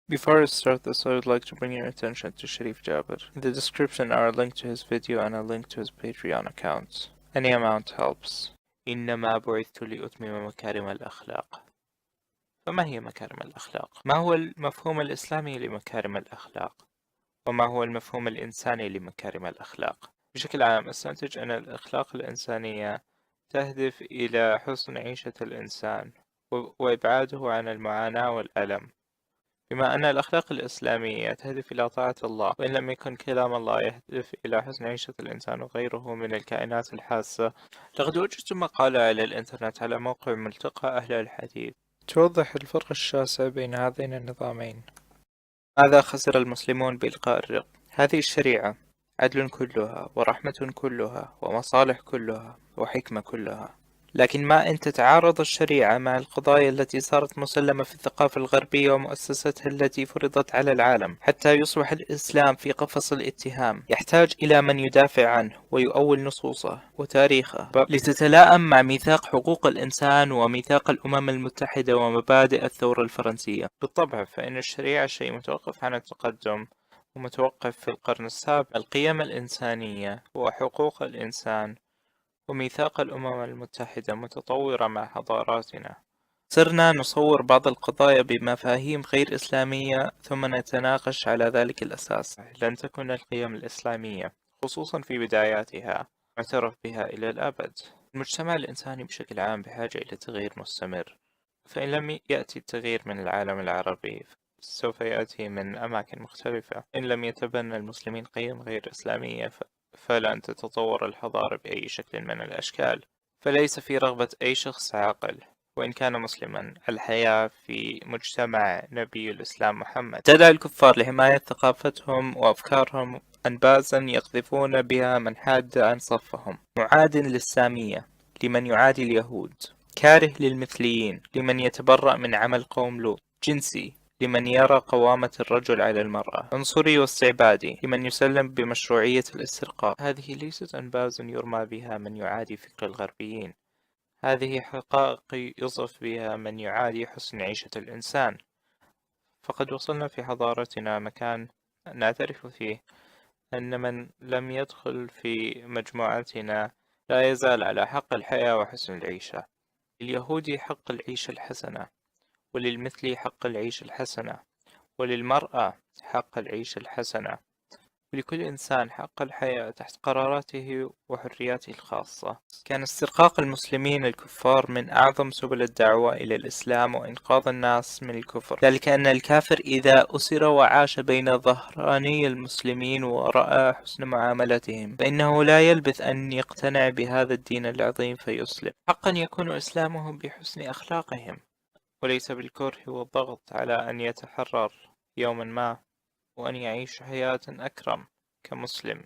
Before I start this, I would like to bring your attention to Shariff Jabir. In the description are a link to his video and a link to his Patreon account. Any amount helps. انما بعثت لأتمم مكارم الأخلاق. فما هي مكارم الأخلاق؟ ما هو المفهوم الإسلامي لمكارم الأخلاق؟ وما هو المفهوم الإنساني لمكارم الأخلاق؟ بشكل عام أستنتج أن الأخلاق الإنسانية تهدف إلى حسن عيشة الإنسان وإبعاده عن المعاناة والألم، بما أن الأخلاق الإسلامية تهدف إلى طاعة الله، وإن لم يكن كلام الله يهدف إلى حسن عيشة الإنسان وغيره من الكائنات الحاسة. لقد وجدت مقالة على الإنترنت على موقع ملتقى أهل الحديث توضح الفرق الشاسع بين هذين النظامين. ماذا خسر المسلمون بإلغاء الرق؟ هذه الشريعة عدل كلها ورحمة كلها ومصالح كلها وحكمة كلها، لكن ما إن تتعارض الشريعة مع القضايا التي صارت مسلمة في الثقافة الغربية ومؤسساتها التي فرضت على العالم حتى يصبح الإسلام في قفص الاتهام، يحتاج إلى من يدافع عنه ويؤول نصوصه وتاريخه لتتلائم مع ميثاق حقوق الإنسان وميثاق الأمم المتحدة ومبادئ الثورة الفرنسية. بالطبع فإن الشريعة شيء متوقف عن التقدم ومتوقف في القرن السابع. القيم الإنسانية وحقوق الإنسان وميثاق الأمم المتحدة متطورة مع حضاراتنا. صرنا نصور بعض القضايا بمفاهيم غير إسلامية ثم نتناقش على ذلك الأساس. لن تكون القيم الإسلامية خصوصا في بداياتها معترف بها إلى الأبد. المجتمع الإنساني بشكل عام بحاجة إلى تغيير مستمر، فإن لم يأتي التغيير من العالم العربي سوف يأتي من أماكن مختلفة. إن لم يتبنى المسلمين قيم غير إسلامية فلن تتطور الحضارة بأي شكل من الأشكال. فليس في رغبة أي شخص عاقل وإن كان مسلما الحياة في مجتمع نبي الإسلام محمد. تدعي الكفار لحماية ثقافتهم وأفكارهم أنبازا يقذفون بها من حاد عن صفهم، معاد للسامية لمن يعادي اليهود، كاره للمثليين لمن يتبرأ من عمل قوم لوط، جنسي لمن يرى قوامة الرجل على المرأة، عنصري واستعبادي لمن يسلم بمشروعية الاسترقاق. هذه ليست أنباز يرمى بها من يعادي فكر الغربيين، هذه حقائق يصف بها من يعادي حسن عيشة الإنسان. فقد وصلنا في حضارتنا مكان نعترف فيه أن من لم يدخل في مجموعتنا لا يزال على حق الحياة وحسن العيشة. لليهود حق العيشة الحسنة، وللمثلي حق العيشة الحسنة، وللمرأة حق العيشة الحسنة، ولكل إنسان حق الحياة تحت قراراته وحرياته الخاصة. كان استرقاق المسلمين الكفار من أعظم سبل الدعوة إلى الإسلام وإنقاذ الناس من الكفر، ذلك أن الكافر إذا أسر وعاش بين ظهراني المسلمين ورأى حسن معاملتهم فإنه لا يلبث أن يقتنع بهذا الدين العظيم فيسلم. حقا يكون إسلامهم بحسن أخلاقهم وليس بالكره والضغط على أن يتحرر يوما ما وأن يعيش حياة أكرم كمسلم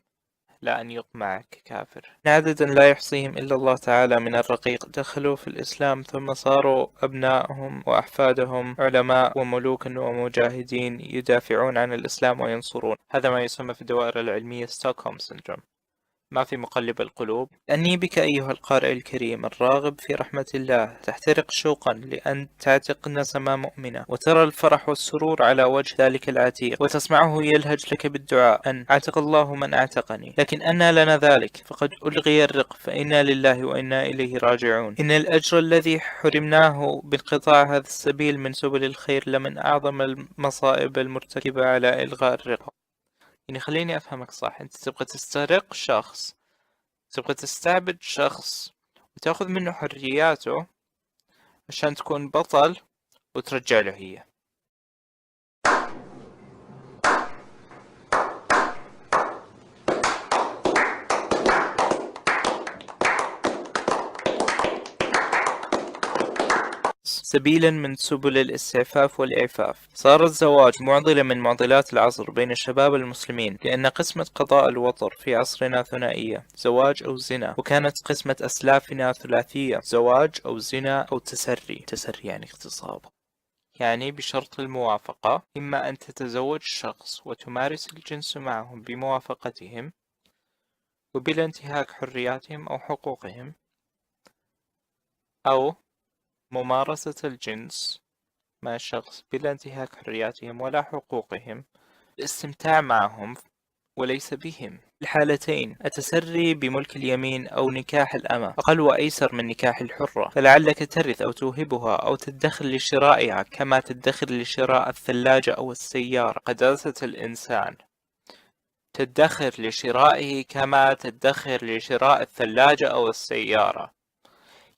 لا أن يطمع ككافر. عددا لا يحصيهم إلا الله تعالى من الرقيق دخلوا في الإسلام ثم صاروا أبنائهم وأحفادهم علماء وملوكا ومجاهدين يدافعون عن الإسلام وينصرون. هذا ما يسمى في الدوائر العلمية ستوكهولم سيندروم. ما في مقلب القلوب. أني بك أيها القارئ الكريم الراغب في رحمة الله تحترق شوقا لأن تعتق نسمة مؤمنة وترى الفرح والسرور على وجه ذلك العتيق وتسمعه يلهج لك بالدعاء أن أعتق الله من أعتقني. لكن أنى لنا ذلك فقد ألغي الرق فإنا لله وإنا إليه راجعون. إن الأجر الذي حرمناه بانقطاع هذا السبيل من سبل الخير لمن أعظم المصائب المرتكبة على إلغاء الرق. يعني خليني أفهمك صح، أنت تبغى تسترق شخص، تبغى تستعبد شخص وتأخذ منه حرياته عشان تكون بطل وترجع له هي. سبيلا من سبل الاستعفاف والإعفاف. صار الزواج معضلة من معضلات العصر بين الشباب المسلمين لأن قسمة قضاء الوطر في عصرنا ثنائية، زواج أو زنا، وكانت قسمة أسلافنا ثلاثية، زواج أو زنا أو تسري. تسري يعني اغتصاب، يعني بشرط الموافقة، إما أن تتزوج شخص وتمارس الجنس معهم بموافقتهم وبلا انتهاك حرياتهم أو حقوقهم، أو ممارسة الجنس مع الشخص بلا انتهاك حرياتهم ولا حقوقهم، الاستمتاع معهم وليس بهم. الحالتين التسري بملك اليمين أو نكاح الأمة أقل وأيسر من نكاح الحرة، فلعلك ترث أو توهبها أو تدخر لشرائها كما تدخر لشراء الثلاجة أو السيارة. قداسة الإنسان تدخر لشرائه كما تدخر لشراء الثلاجة أو السيارة،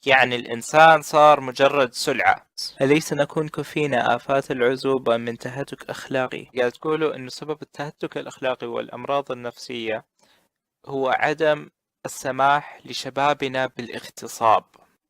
يعني الإنسان صار مجرد سلعة. أليس نكون كفينا آفات العزوبة من تهتك أخلاقي؟ قاعد تقولوا إنه سبب التهتك الأخلاقي والأمراض النفسية هو عدم السماح لشبابنا بالاغتصاب.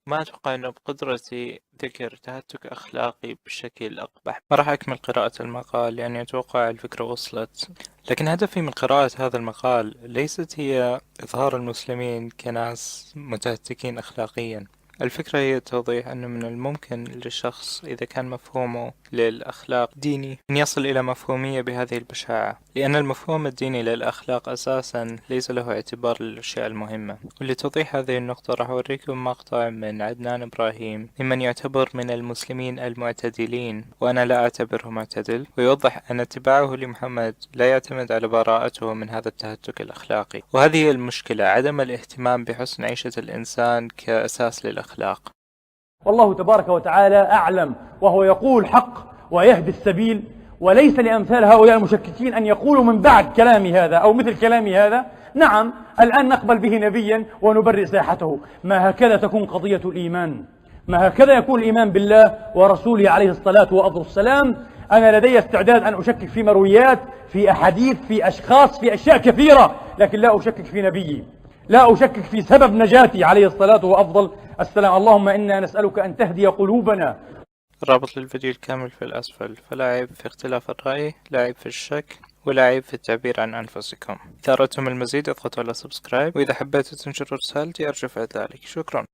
ما أتوقع أنه بقدرتي ذكر تهتك أخلاقي بشكل أقبح. ما راح أكمل قراءة المقال لأني أتوقع الفكرة وصلت، لكن هدفي من قراءة هذا المقال ليست هي إظهار المسلمين كناس متهتكين أخلاقيا. الفكرة هي توضيح أنه من الممكن للشخص إذا كان مفهومه للأخلاق ديني أن يصل إلى مفهومية بهذه البشاعة، لأن المفهوم الديني للأخلاق أساسا ليس له اعتبار للأشياء المهمة. ولتوضيح هذه النقطة راح أوريكم مقطع من عدنان ابراهيم ممن يعتبر من المسلمين المعتدلين وأنا لا أعتبره معتدل، ويوضح أن اتباعه لمحمد لا يعتمد على براءته من هذا التهتك الأخلاقي. وهذه هي المشكلة، عدم الاهتمام بحسن عيشة الإنسان كأساس للأخلاق. والله تبارك وتعالى أعلم وهو يقول حق ويهدي السبيل، وليس لأمثال هؤلاء المشككين أن يقولوا من بعد كلامي هذا أو مثل كلامي هذا نعم الآن نقبل به نبيا ونبرئ ساحته. ما هكذا تكون قضية الإيمان، ما هكذا يكون الإيمان بالله ورسوله عليه الصلاة والسلام. أنا لدي استعداد أن أشكك في مرويات، في أحاديث، في أشخاص، في أشياء كثيرة، لكن لا أشكك في نبيي، لا أشكك في سبب نجاتي عليه الصلاة وأفضل السلام. اللهم إنا نسألك أن تهدي قلوبنا. رابط للفيديو الكامل في الأسفل. فلا عيب في اختلاف الرأي، لا عيب في الشك، ولا عيب في التعبير عن أنفسكم. إذا أردتم المزيد اضغطوا على سبسكرايب، وإذا حبيتوا تنشروا رسالتي أرجو فعل ذلك. شكرا.